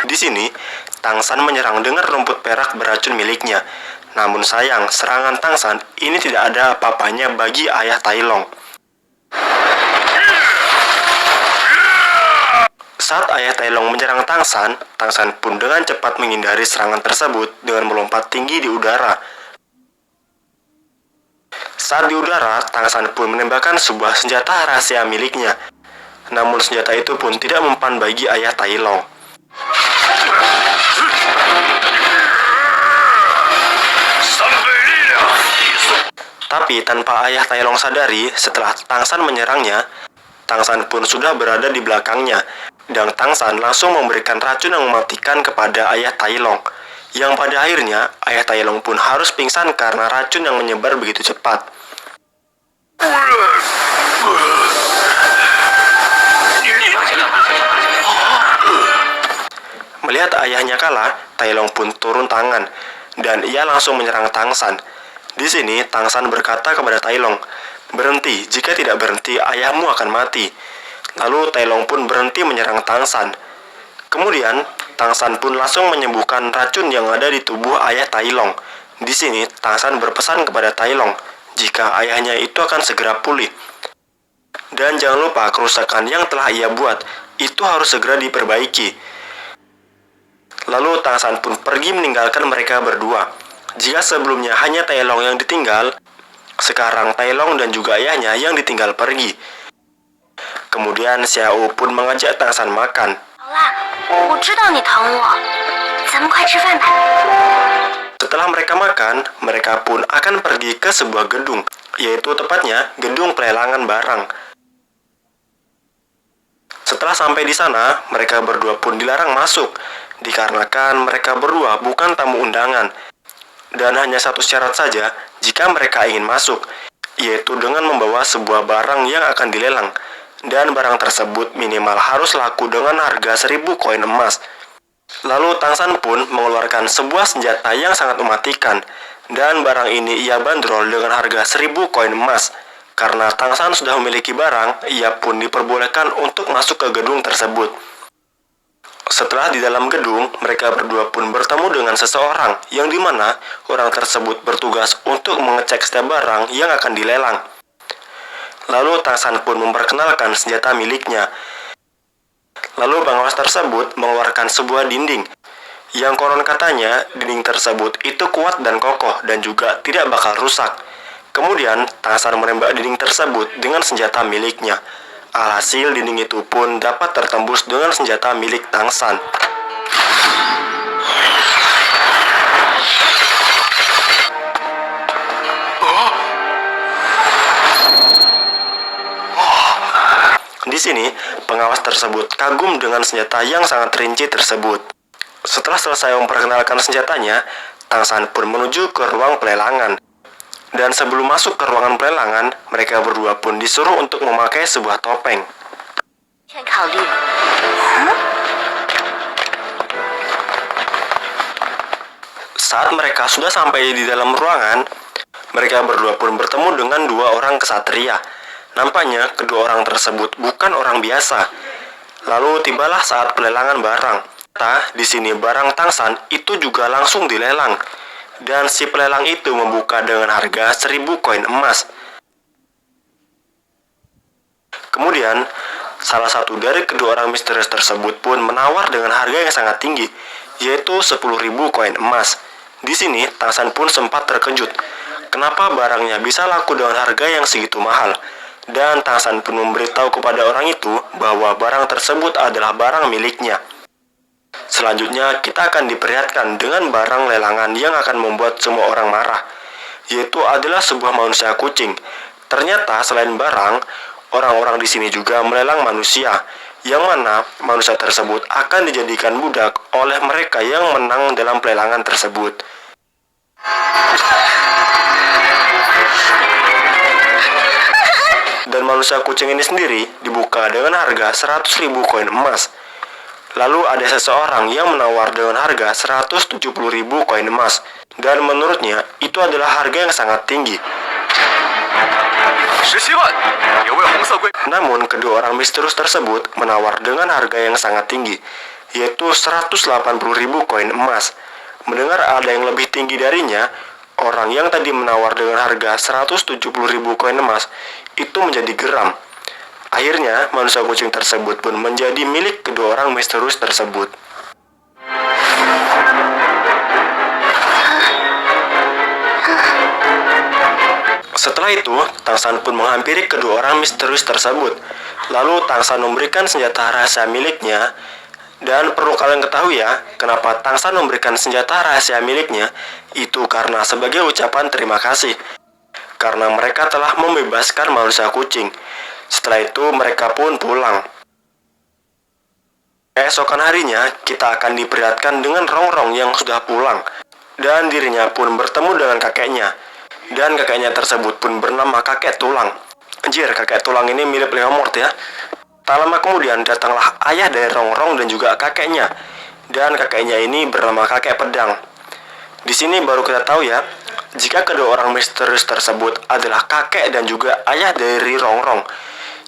Di sini, Tang San menyerang dengan rumput perak beracun miliknya. Namun sayang, serangan Tang San ini tidak ada apa-apanya bagi ayah Tai Long. Saat ayah Tai Long menyerang Tang San pun dengan cepat menghindari serangan tersebut dengan melompat tinggi di udara. Saat di udara, Tang San pun menembakkan sebuah senjata rahasia miliknya. Namun senjata itu pun tidak mempan bagi ayah Tai Long. Tapi tanpa ayah Tai Long sadari, setelah Tang San menyerangnya, Tang San pun sudah berada di belakangnya. Dan Tang San langsung memberikan racun yang mematikan kepada ayah Tai Long. Yang pada akhirnya, ayah Tai Long pun harus pingsan karena racun yang menyebar begitu cepat. Melihat ayahnya kalah, Tai Long pun turun tangan, dan ia langsung menyerang Tang San. Di sini, Tang San berkata kepada Tai Long, "Berhenti, jika tidak berhenti, ayahmu akan mati." Lalu Tai Long pun berhenti menyerang Tang San. Kemudian, Tang San pun langsung menyembuhkan racun yang ada di tubuh ayah Tai Long. Di sini, Tang San berpesan kepada Tai Long, jika ayahnya itu akan segera pulih. Dan jangan lupa kerusakan yang telah ia buat, itu harus segera diperbaiki. Lalu Tang San pun pergi meninggalkan mereka berdua. Jika sebelumnya hanya Tai Long yang ditinggal, sekarang Tai Long dan juga ayahnya yang ditinggal pergi. Kemudian Xiao pun mengajak Tang San makan. Setelah mereka makan, mereka pun akan pergi ke sebuah gedung, yaitu tepatnya gedung pelelangan barang. Setelah sampai di sana, mereka berdua pun dilarang masuk, dikarenakan mereka berdua bukan tamu undangan. Dan hanya satu syarat saja jika mereka ingin masuk, yaitu dengan membawa sebuah barang yang akan dilelang. Dan barang tersebut minimal harus laku dengan harga 1000 koin emas. Lalu Tang San pun mengeluarkan sebuah senjata yang sangat mematikan. Dan barang ini ia bandrol dengan harga 1000 koin emas. Karena Tang San sudah memiliki barang, ia pun diperbolehkan untuk masuk ke gedung tersebut. Setelah di dalam gedung, mereka berdua pun bertemu dengan seseorang yang dimana orang tersebut bertugas untuk mengecek setiap barang yang akan dilelang. Lalu Tang San pun memperkenalkan senjata miliknya. Lalu pengawas tersebut mengeluarkan sebuah dinding, yang konon katanya dinding tersebut itu kuat dan kokoh dan juga tidak bakal rusak. Kemudian Tang San menembak dinding tersebut dengan senjata miliknya. Alhasil dinding itu pun dapat tertembus dengan senjata milik Tang San. Di sini, pengawas tersebut kagum dengan senjata yang sangat rinci tersebut. Setelah selesai memperkenalkan senjatanya, Tang San pun menuju ke ruang pelelangan. Dan sebelum masuk ke ruangan pelelangan, mereka berdua pun disuruh untuk memakai sebuah topeng. Saat mereka sudah sampai di dalam ruangan, mereka berdua pun bertemu dengan dua orang kesatria. Nampaknya kedua orang tersebut bukan orang biasa. Lalu tibalah saat pelelangan barang. Di sini barang Tang San itu juga langsung dilelang. Dan si pelelang itu membuka dengan harga 1000 koin emas. Kemudian, salah satu dari kedua orang misterius tersebut pun menawar dengan harga yang sangat tinggi, yaitu 10.000 koin emas. Di sini, Tang San pun sempat terkejut. Kenapa barangnya bisa laku dengan harga yang segitu mahal? Dan Tang San pun memberitahu kepada orang itu bahwa barang tersebut adalah barang miliknya. Selanjutnya, kita akan diperlihatkan dengan barang lelangan yang akan membuat semua orang marah, yaitu adalah sebuah manusia kucing. Ternyata selain barang, orang-orang di sini juga melelang manusia, yang mana manusia tersebut akan dijadikan budak oleh mereka yang menang dalam pelelangan tersebut. Dan manusia kucing ini sendiri dibuka dengan harga 100.000 koin emas. Lalu ada seseorang yang menawar dengan harga 170.000 koin emas. Dan menurutnya itu adalah harga yang sangat tinggi. Namun, kedua orang misterius tersebut menawar dengan harga yang sangat tinggi, yaitu 180.000 koin emas. Mendengar ada yang lebih tinggi darinya, orang yang tadi menawar dengan harga 170.000 koin emas itu menjadi geram. Akhirnya, manusia kucing tersebut pun menjadi milik kedua orang misterius tersebut. Setelah itu, Tangsan pun menghampiri kedua orang misterius tersebut. Lalu Tangsan memberikan senjata rahasia miliknya. Dan perlu kalian ketahui ya, kenapa Tangsan memberikan senjata rahasia miliknya, itu karena sebagai ucapan terima kasih. Karena mereka telah membebaskan manusia kucing. Setelah itu mereka pun pulang. Keesokan harinya, kita akan diperlihatkan dengan Rongrong yang sudah pulang. Dan dirinya pun bertemu dengan kakeknya. Dan kakeknya tersebut pun bernama Kakek Tulang. Anjir, Kakek Tulang ini mirip Leomord ya. Tak lama kemudian datanglah ayah dari Rongrong dan juga kakeknya. Dan kakeknya ini bernama Kakek Pedang. Di sini baru kita tahu ya, jika kedua orang misterius tersebut adalah kakek dan juga ayah dari Rongrong,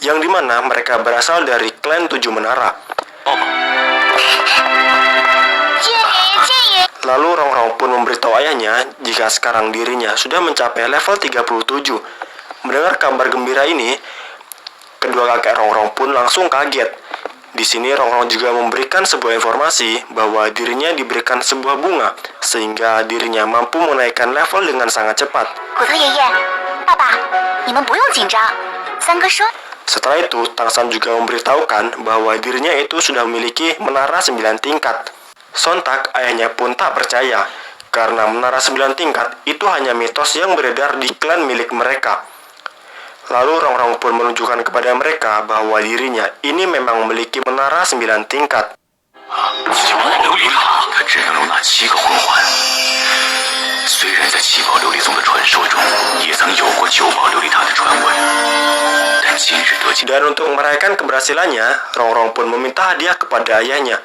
yang dimana mereka berasal dari klan Tujuh Menara. Lalu Rongrong pun memberitahu ayahnya jika sekarang dirinya sudah mencapai level 37. Mendengar kabar gembira ini, kedua kakek Rongrong pun langsung kaget. Di sini Rongrong juga memberikan sebuah informasi bahwa dirinya diberikan sebuah bunga sehingga dirinya mampu menaikkan level dengan sangat cepat. Setelah itu, Tangsan juga memberitahukan bahwa dirinya itu sudah memiliki menara 9 tingkat. Sontak, ayahnya pun tak percaya, karena menara 9 tingkat itu hanya mitos yang beredar di klan milik mereka. Lalu Rongrong pun menunjukkan kepada mereka bahwa dirinya ini memang memiliki menara 9 tingkat. Dan untuk merayakan keberhasilannya, Rongrong pun meminta hadiah kepada ayahnya.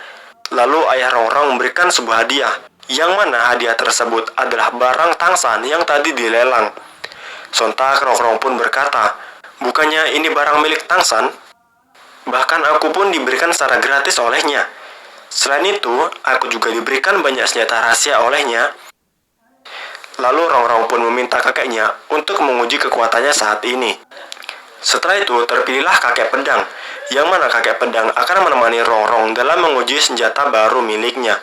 Lalu ayah Rongrong memberikan sebuah hadiah, yang mana hadiah tersebut adalah barang Tangsan yang tadi dilelang. Sontak Rongrong pun berkata, bukannya ini barang milik Tangsan? Bahkan aku pun diberikan secara gratis olehnya. Selain itu, aku juga diberikan banyak senjata rahasia olehnya. Lalu Rongrong pun meminta kakeknya untuk menguji kekuatannya saat ini. Setelah itu terpilihlah Kakek Pedang, yang mana Kakek Pedang akan menemani Rongrong dalam menguji senjata baru miliknya.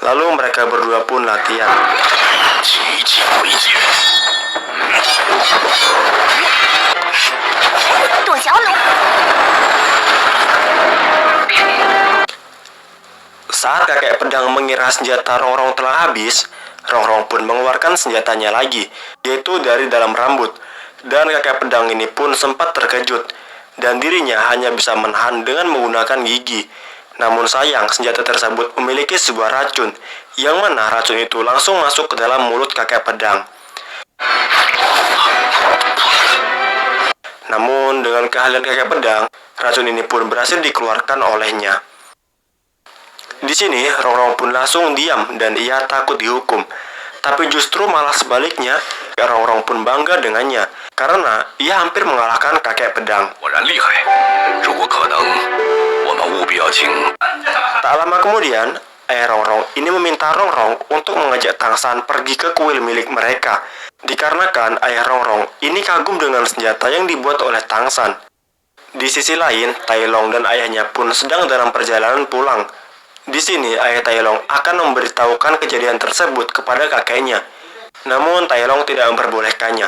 Lalu mereka berdua pun latihan. Saat Kakek Pedang mengira senjata Rongrong telah habis, Rongrong pun mengeluarkan senjatanya lagi, yaitu dari dalam rambut. Dan Kakek Pedang ini pun sempat terkejut, dan dirinya hanya bisa menahan dengan menggunakan gigi. Namun sayang, senjata tersebut memiliki sebuah racun, yang mana racun itu langsung masuk ke dalam mulut Kakek Pedang. Namun dengan keahlian Kakek Pedang, racun ini pun berhasil dikeluarkan olehnya. Di sini, Rongrong pun langsung diam dan ia takut dihukum. Tapi justru malah sebaliknya, Rongrong pun bangga dengannya, karena ia hampir mengalahkan Kakek Pedang. Tak lama kemudian, ayah Rongrong ini meminta Rongrong untuk mengajak Tangsan pergi ke kuil milik mereka, dikarenakan ayah Rongrong ini kagum dengan senjata yang dibuat oleh Tangsan. Di sisi lain, Tai Long dan ayahnya pun sedang dalam perjalanan pulang. Di sini, ayah Tai Long akan memberitahukan kejadian tersebut kepada kakeknya. Namun, Tai Long tidak memperbolehkannya.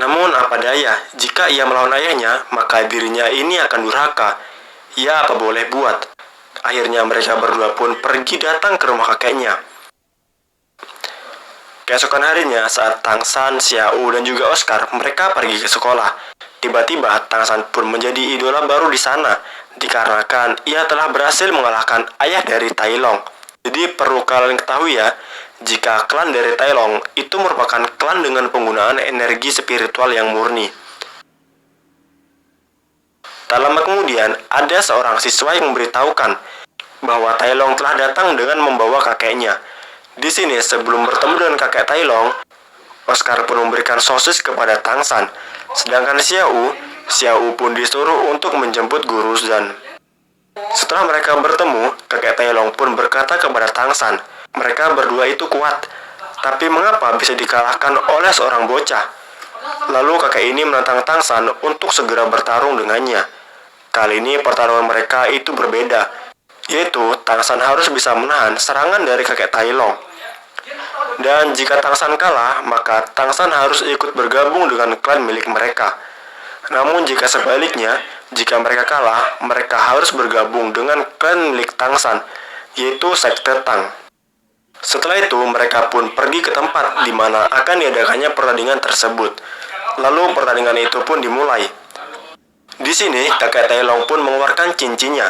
Namun, apa daya, jika ia melawan ayahnya, maka dirinya ini akan durhaka. Ya, apa boleh buat. Akhirnya mereka berdua pun pergi datang ke rumah kakeknya. Keesokan harinya, saat Tangsan, Xiao, dan juga Oscar, mereka pergi ke sekolah. Tiba-tiba, Tangsan pun menjadi idola baru di sana, dikarenakan ia telah berhasil mengalahkan ayah dari Tai Long. Jadi perlu kalian ketahui ya, jika klan dari Tai Long itu merupakan klan dengan penggunaan energi spiritual yang murni. Tak lama kemudian, ada seorang siswa yang memberitahukan bahwa Tai Long telah datang dengan membawa kakeknya. Di sini, sebelum bertemu dengan kakek Tai Long, Oscar pun memberikan sosis kepada Tangsan. Sedangkan Xiao pun disuruh untuk menjemput Guru Zhan. Setelah mereka bertemu, kakek Tai Long pun berkata kepada Tang San, mereka berdua itu kuat, tapi mengapa bisa dikalahkan oleh seorang bocah? Lalu kakek ini menantang Tang San untuk segera bertarung dengannya. Kali ini pertarungan mereka itu berbeda, yaitu Tang San harus bisa menahan serangan dari kakek Tai Long. Dan jika Tang San kalah, maka Tang San harus ikut bergabung dengan klan milik mereka. Namun jika sebaliknya, jika mereka kalah, mereka harus bergabung dengan klan milik Tang San, yaitu Sekte Tang. Setelah itu, mereka pun pergi ke tempat di mana akan diadakannya pertandingan tersebut. Lalu pertandingan itu pun dimulai. Di sini, kakek Tai Long pun mengeluarkan cincinnya,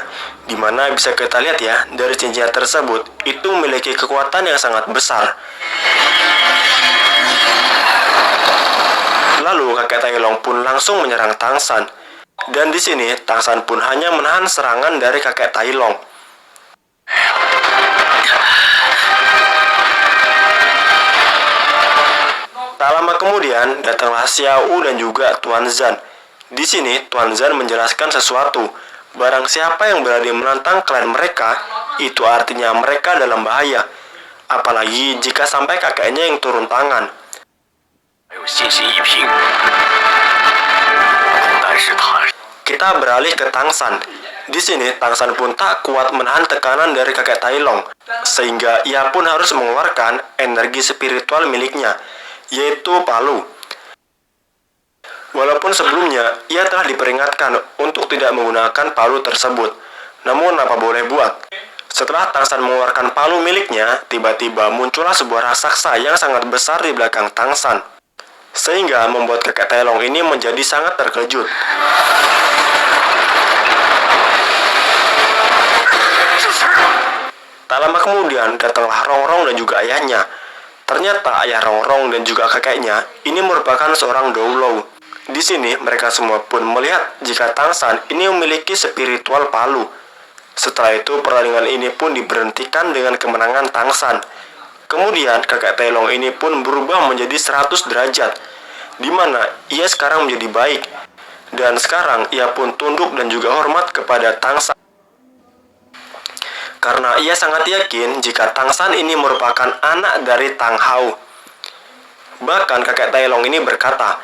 di mana bisa kita lihat ya, dari cincinnya tersebut, itu memiliki kekuatan yang sangat besar. Lalu kakek Tai Long pun langsung menyerang Tang San. Dan di sini Tang San pun hanya menahan serangan dari kakek Tai Long. Tak lama kemudian datanglah Xiao dan juga Tuan Zhan. Di sini Tuan Zhan menjelaskan sesuatu. Barang siapa yang berani menantang klan mereka, itu artinya mereka dalam bahaya. Apalagi jika sampai kakeknya yang turun tangan. Kita beralih ke Tang San. Di sini Tang San pun tak kuat menahan tekanan dari kakek Tai Long, sehingga ia pun harus mengeluarkan energi spiritual miliknya, yaitu palu. Walaupun sebelumnya ia telah diperingatkan untuk tidak menggunakan palu tersebut, namun apa boleh buat. Setelah Tang San mengeluarkan palu miliknya, tiba-tiba muncullah sebuah raksasa yang sangat besar di belakang Tang San, sehingga membuat kakek Tai Long ini menjadi sangat terkejut. Tak lama kemudian datanglah Rongrong dan juga ayahnya. Ternyata ayah Rongrong dan juga kakeknya ini merupakan seorang Doulo. Di sini mereka semua pun melihat jika Tang San ini memiliki spiritual palu. Setelah itu pertandingan ini pun diberhentikan dengan kemenangan Tang San. Kemudian kakek Tai Long ini pun berubah menjadi 100 derajat, di mana ia sekarang menjadi baik. Dan sekarang ia pun tunduk dan juga hormat kepada Tang San. Karena ia sangat yakin jika Tang San ini merupakan anak dari Tang Hao. Bahkan kakek Tai Long ini berkata,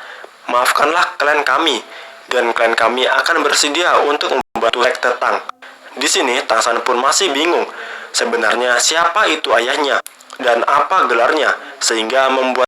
maafkanlah klan kami, dan klan kami akan bersedia untuk membantu Sekte Tang. Di sini Tang San pun masih bingung sebenarnya siapa itu ayahnya dan apa gelarnya, sehingga membuat